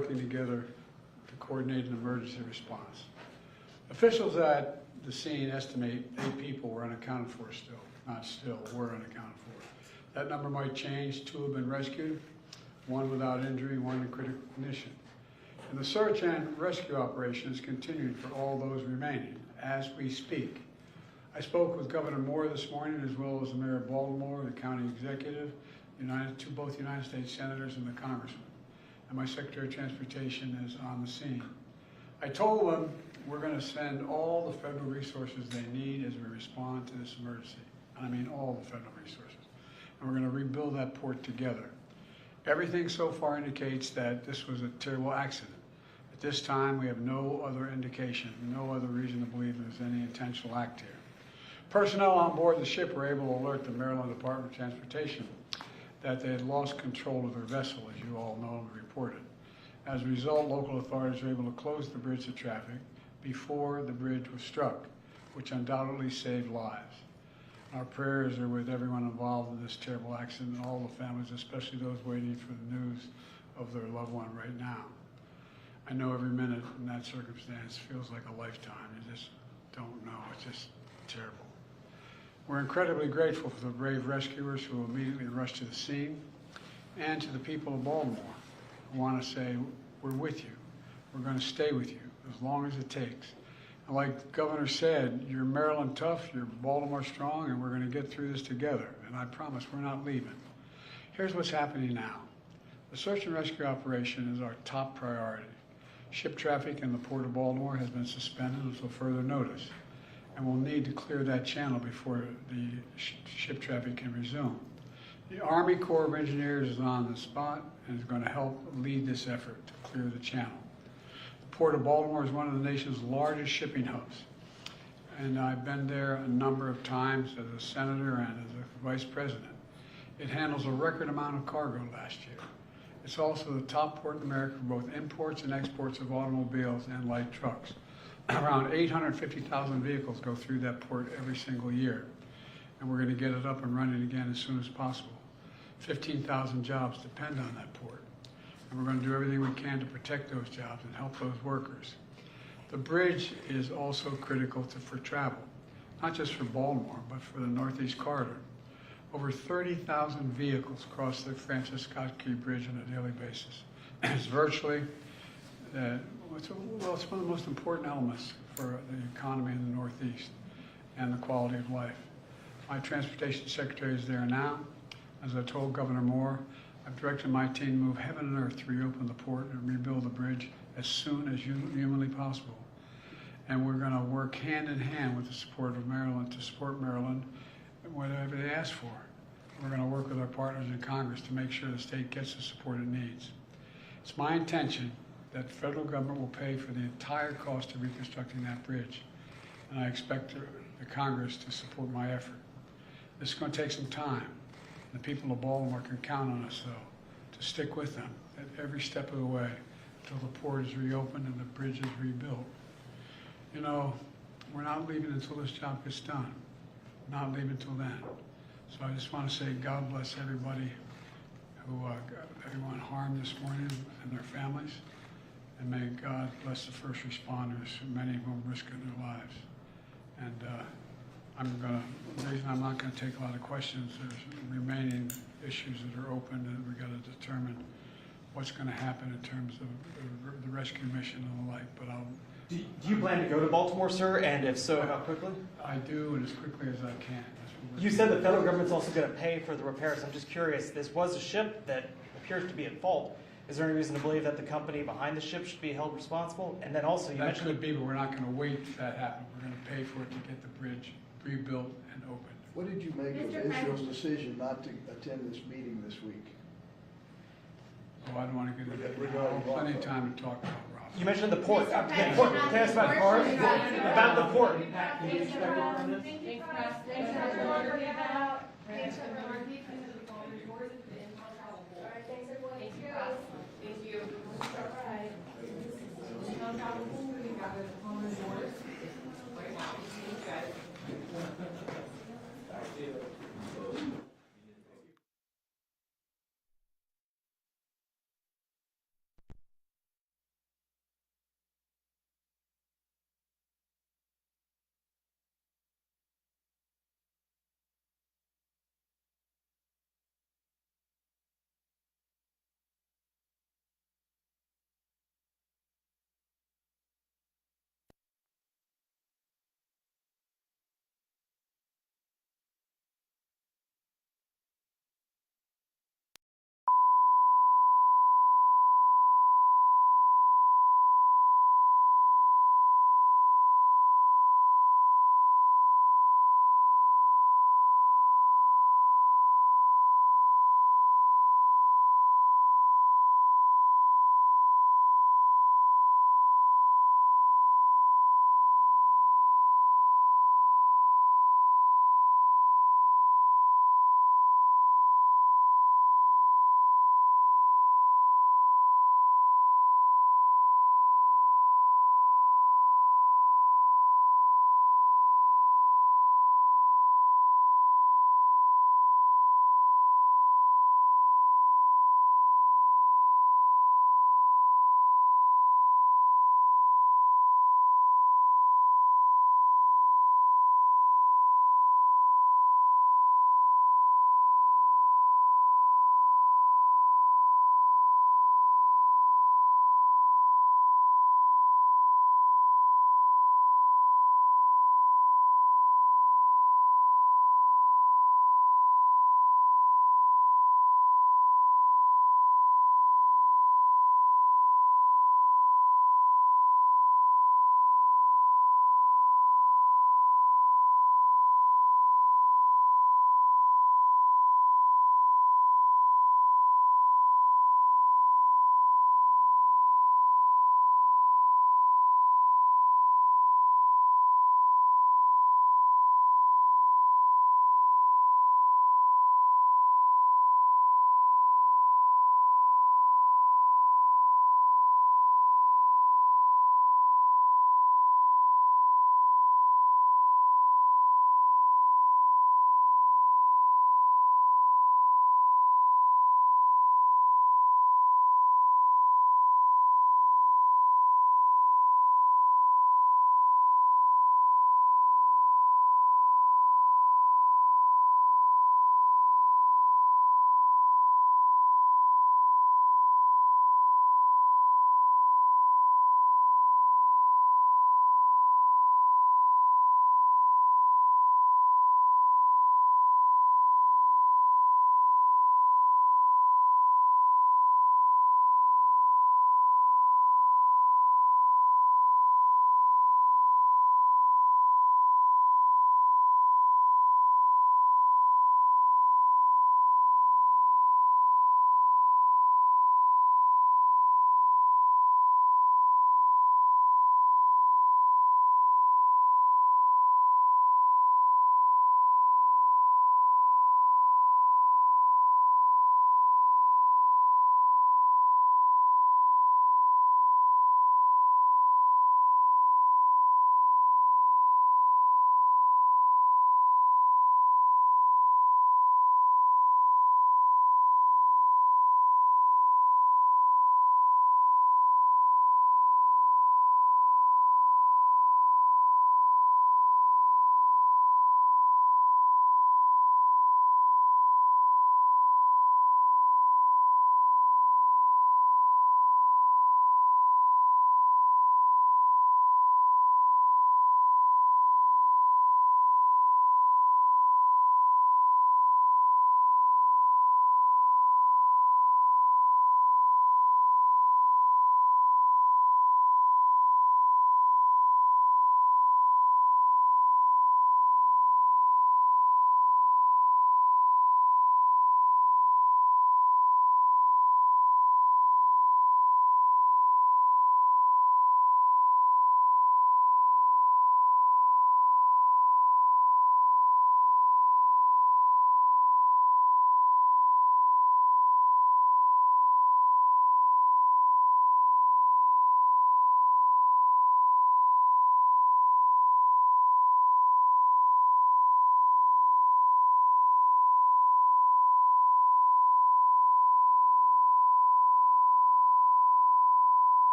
working together to coordinate an emergency response. Officials at the scene estimate 8 people were unaccounted for were unaccounted for. That number might change. 2 have been rescued, 1 without injury, 1 in critical condition. And the search and rescue operation is continuing for all those remaining as we speak. I spoke with Governor Moore this morning, as well as the Mayor of Baltimore, the county executive, both United States senators and the congressman. And my Secretary of Transportation is on the scene. I told them we're going to send all the federal resources they need as we respond to this emergency. And I mean all the federal resources. And we're going to rebuild that port together. Everything so far indicates that this was a terrible accident. At this time, we have no other indication, no other reason to believe there's any intentional act here. Personnel on board the ship were able to alert the Maryland Department of Transportation that they had lost control of their vessel, as you all know and reported. As a result, local authorities were able to close the bridge to traffic before the bridge was struck, which undoubtedly saved lives. Our prayers are with everyone involved in this terrible accident and all the families, especially those waiting for the news of their loved one right now. I know every minute in that circumstance feels like a lifetime. You just don't know. It's just terrible. We're incredibly grateful for the brave rescuers who immediately rushed to the scene, and to the people of Baltimore. I want to say we're with you. We're going to stay with you as long as it takes. And like the governor said, you're Maryland tough, you're Baltimore strong, and we're going to get through this together. And I promise we're not leaving. Here's what's happening now. The search and rescue operation is our top priority. Ship traffic in the Port of Baltimore has been suspended until further notice, and we'll need to clear that channel before the ship traffic can resume. The Army Corps of Engineers is on the spot and is going to help lead this effort to clear the channel. The Port of Baltimore is one of the nation's largest shipping hubs, and I've been there a number of times as a senator and as a vice president. It handles a record amount of cargo last year. It's also the top port in America for both imports and exports of automobiles and light trucks. Around 850,000 vehicles go through that port every single year, and we're going to get it up and running again as soon as possible. 15,000 jobs depend on that port, and we're going to do everything we can to protect those jobs and help those workers. The bridge is also critical for travel, not just for Baltimore, but for the Northeast Corridor. Over 30,000 vehicles cross the Francis Scott Key Bridge on a daily basis. It's virtually, it's one of the most important elements for the economy in the Northeast and the quality of life. My transportation secretary is there now. As I told Governor Moore, I've directed my team to move heaven and earth to reopen the port and rebuild the bridge as soon as humanly possible. And we're going to work hand in hand with the support of Maryland to support Maryland whatever they ask for. We're going to work with our partners in Congress to make sure the state gets the support it needs. It's my intention that the federal government will pay for the entire cost of reconstructing that bridge, and I expect the Congress to support my effort. This is going to take some time. The people of Baltimore can count on us, though, to stick with them at every step of the way until the port is reopened and the bridge is rebuilt. You know, we're not leaving until this job gets done. Not leaving until then. So I just want to say God bless everybody who got everyone harmed this morning and their families. And may God bless the first responders, many of whom risking their lives. And the reason I'm not going to take a lot of questions, there's remaining issues that are open, and we've got to determine what's going to happen in terms of the rescue mission and the like. But Do you plan to go to Baltimore, sir? And if so, how quickly? I do, and as quickly as I can. You said the federal government's also going to pay for the repairs. I'm just curious, this was a ship that appears to be at fault. Is there any reason to believe that the company behind the ship should be held responsible? And then also, you mentioned... That could be, but we're not going to wait for that to happen. We're going to pay for it to get the bridge rebuilt and opened. What did you make of Israel's decision not to attend this meeting this week? Oh, I don't want to get into that. We have plenty of time to talk about Rob. You mentioned the port. Can I ask about cars? About the port. Thank you.